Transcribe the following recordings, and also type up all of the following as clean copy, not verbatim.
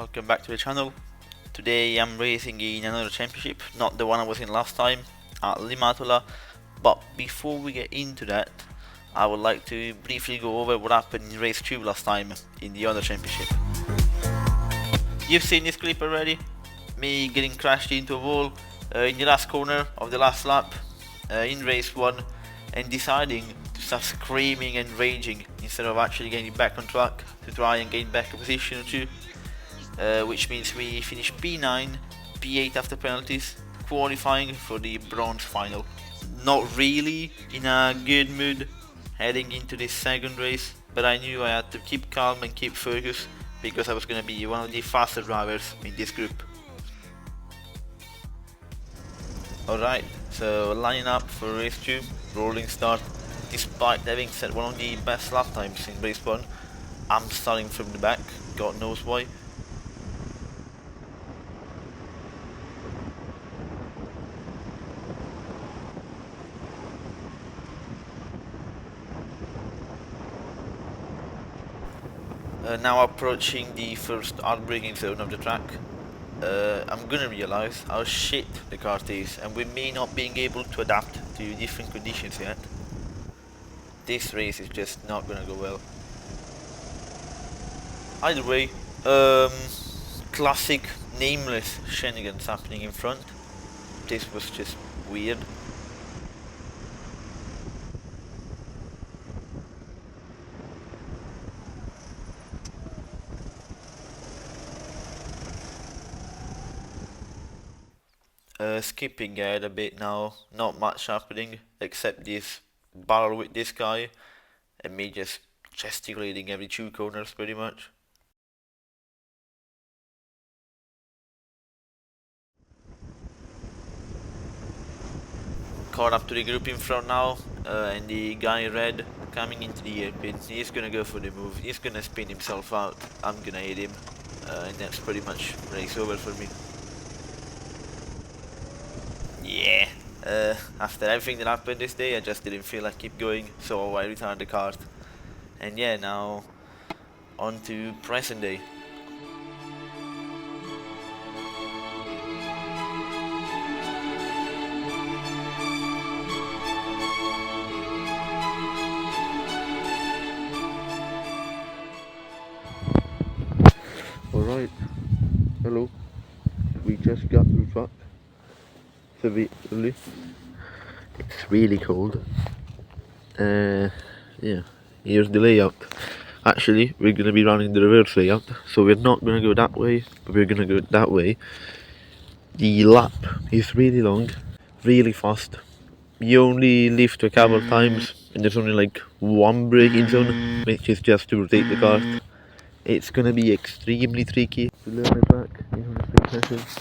welcome back to the channel. Today I'm racing in another championship, not the one I was in last time at Limatola, but before we get into that I would like to briefly go over what happened in race 2 last time in the other championship. You've seen this clip already, me getting crashed into a wall in the last corner of the last lap in race 1 and deciding to start screaming and raging instead of actually getting back on track to try and gain back a position or two, which means we finish P9, P8 after penalties, qualifying for the bronze final. Not really in a good mood heading into this second race, but I knew I had to keep calm and keep focused because I was going to be one of the faster drivers in this group. Alright, so lining up for race 2, rolling start. Despite having set one of the best lap times in race 1, I'm starting from the back, God knows why. Now approaching the first hard braking zone of the track. I'm gonna realize how shit the kart is, and we may not being able to adapt to different conditions yet. This race is just not gonna go well. Either way, classic nameless shenanigans happening in front. This was just weird. Skipping ahead a bit now, not much happening except this battle with this guy and me just gesticulating every 2 corners pretty much. Caught up to the group in front now, and the guy in red coming into the hairpin. He's gonna go for the move, he's gonna spin himself out, I'm gonna hit him, and that's pretty much race over for me. Yeah, after everything that happened this day, I just didn't feel like keep going, so I returned the kart. And yeah, now on to present day. Alright, hello, we just got to the truck. It's a bit early, it's really cold. Yeah, here's the layout. Actually, we're gonna be running the reverse layout, so we're not gonna go that way, but we're gonna go that way. The lap is really long, really fast. You only lift a couple of times, and there's only like one braking zone, which is just to rotate the kart. It's gonna be extremely tricky to learn it back in 100 sessions.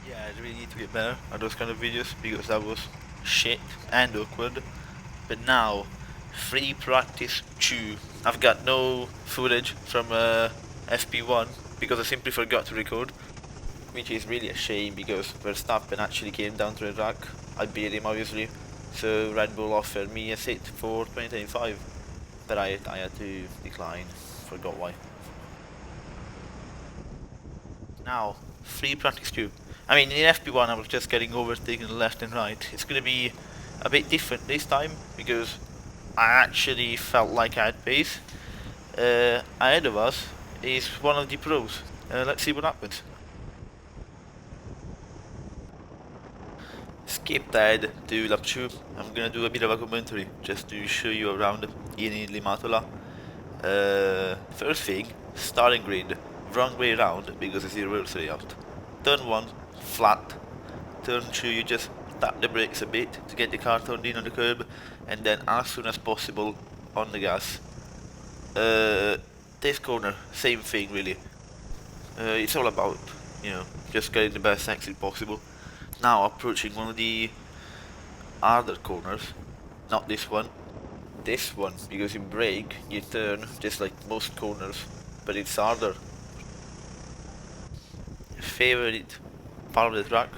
Yeah, I really need to get better at those kind of videos because that was shit and awkward. But now, free practice 2. I've got no footage from FP1 because I simply forgot to record, which is really a shame because Verstappen actually came down to the track. I beat him obviously, so Red Bull offered me a seat for 2025, but I had to decline, forgot why. Now, free practice 2. I mean, in FP1 I was just getting overtaken left and right. It's gonna be a bit different this time because I actually felt like I had pace. Ahead of us is one of the pros. Let's see what happens. Skip ahead to lap 2. I'm gonna do a bit of a commentary just to show you around in Limatola. First thing, starting grid, wrong way around because it's the reverse layout. Turn 1, flat. Turn 2, you just tap the brakes a bit to get the car turned in on the curb, and then as soon as possible on the gas. This corner, same thing really. It's all about, you know, just getting the best exit possible. Now approaching one of the harder corners, not this one. This one, because you brake, you turn just like most corners, but it's harder. Favorite part of the track.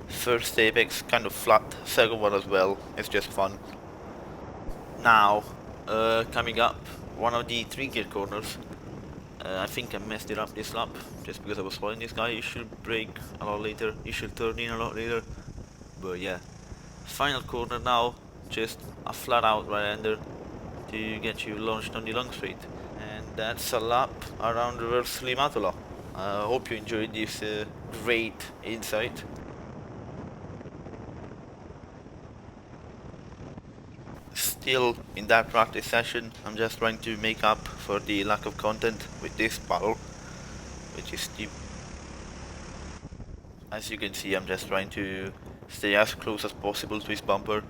First apex, kind of flat, second one as well, it's just fun. Now, coming up, one of the 3 gear corners. I think I messed it up this lap just because I was following this guy. You should brake a lot later, you should turn in a lot later. But yeah, final corner now, just a flat out right-hander to get you launched on the long straight. And that's a lap around reverse Limatula. I hope you enjoyed this great insight. Still in that practice session, I'm just trying to make up for the lack of content with this battle, which is the... As you can see, I'm just trying to stay as close as possible to his bumper.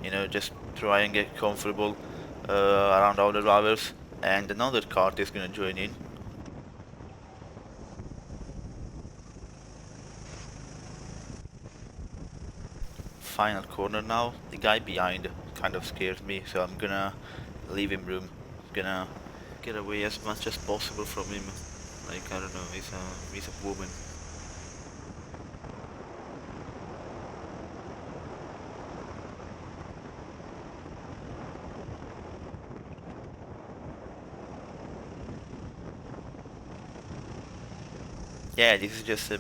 You know, just try and get comfortable around all the drivers. And another kart is gonna join in. Final corner now. The guy behind kind of scares me, so I'm gonna leave him room. Gonna get away as much as possible from him. Like, I don't know, he's a woman. Yeah, this is just some,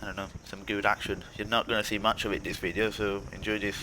I don't know, some good action. You're not gonna see much of it this video, so enjoy this.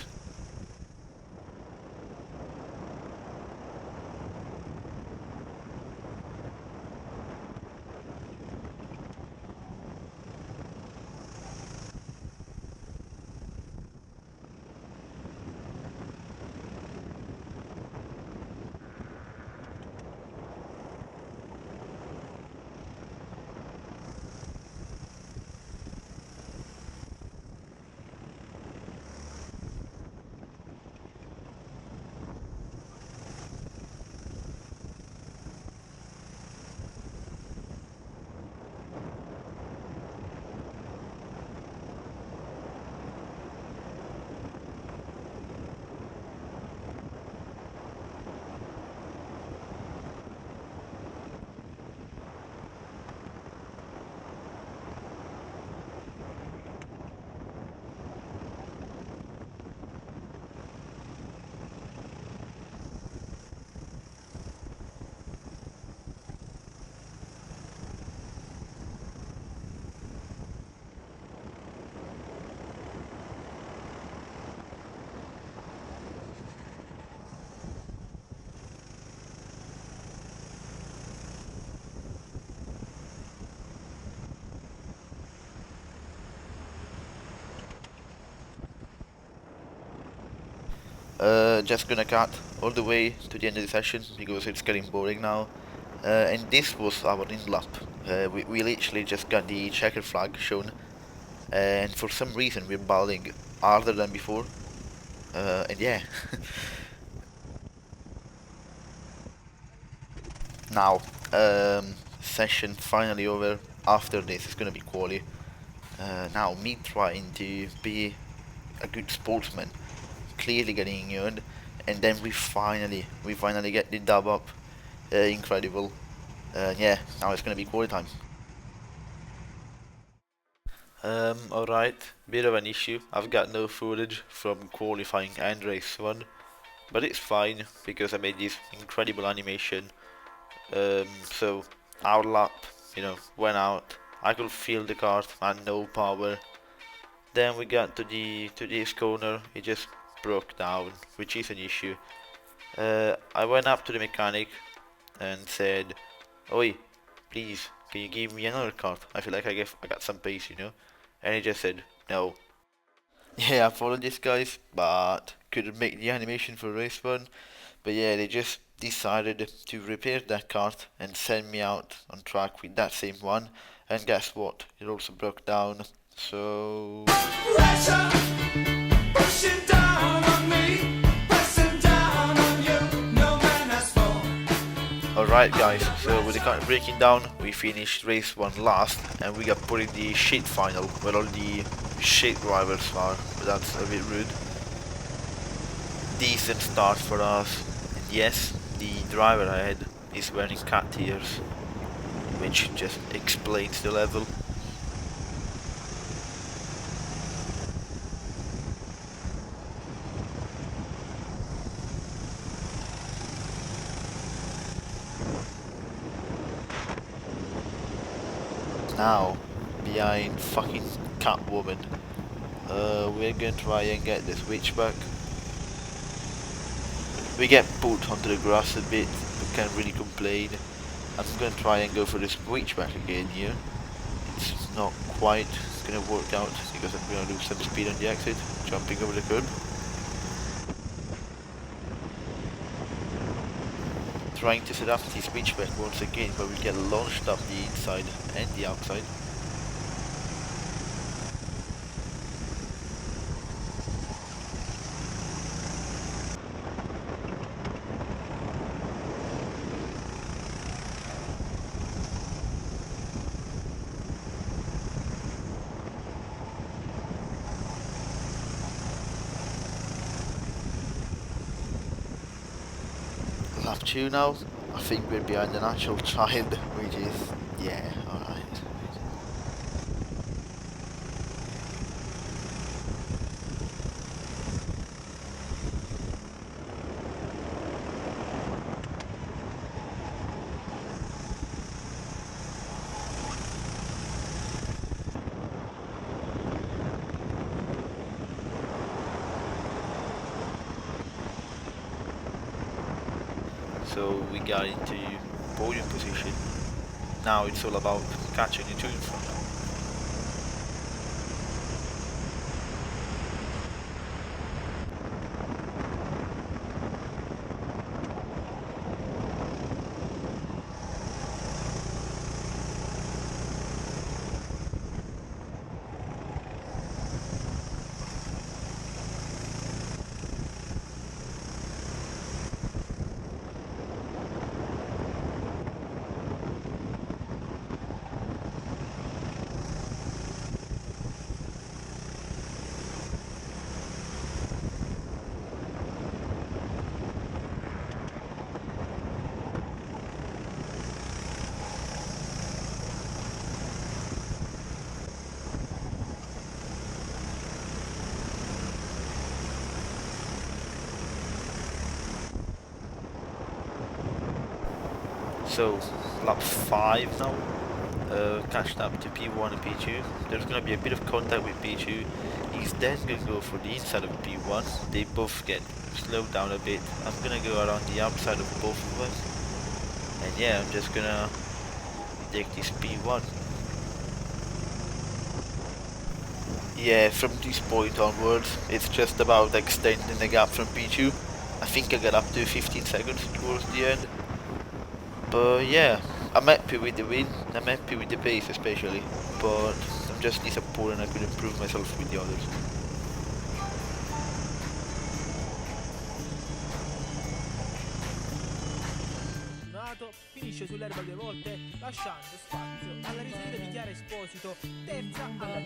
Just gonna cut all the way to the end of the session because it's getting boring now. And this was our in lap. We literally just got the checkered flag shown, and for some reason we're battling harder than before. And yeah. Now, session finally over. After this, it's gonna be quali. Now, me trying to be a good sportsman, clearly getting injured, and then we finally get the dub up. Incredible. Yeah, now it's gonna be quali time. Alright, bit of an issue. I've got no footage from qualifying and race 1, but it's fine because I made this incredible animation. So our lap, went out. I could feel the cart and no power. Then we got to this corner, it just broke down, which is an issue. I went up to the mechanic and said, "Oi, please, can you give me another cart? I feel like I got some pace. And he just said, "No." Yeah, apologies guys, but couldn't make the animation for race 1. But yeah, they just decided to repair that cart and send me out on track with that same one. And guess what? It also broke down. So pressure, pushing down on me, pressing down on you, no man has fallen. Alright guys, so with the cart breaking down, we finished race 1 last, and we got put in the shit final where all the shit drivers are, but that's a bit rude. Decent start for us, and yes, the driver ahead is wearing cat ears, which just explains the level. now behind fucking Catwoman. We're going to try and get the switchback. We get pulled onto the grass a bit, we can't really complain. I'm going to try and go for the switchback again here. It's not quite going to work out because I'm going to lose some speed on the exit, jumping over the curb. Trying to set up the switchback once again, but we get launched up the inside and the outside. Lap 2 now. I think we're behind the natural child, which is, yeah, alright. So we got into podium position. Now it's all about catching the two in front. So lap 5 now, catched up to P1 and P2. There's going to be a bit of contact with P2. He's then going to go for the inside of P1. They both get slowed down a bit. I'm going to go around the outside of both of us. And yeah, I'm just going to take this P1. Yeah, from this point onwards, it's just about extending the gap from P2. I think I got up to 15 seconds towards the end. But yeah, I'm happy with the win, I'm happy with the pace especially, but I'm just disappointed I couldn't prove myself with the others. Finisce sull'erba 2 volte, lasciando spazio alla risalita di Chiara Esposito, terza alla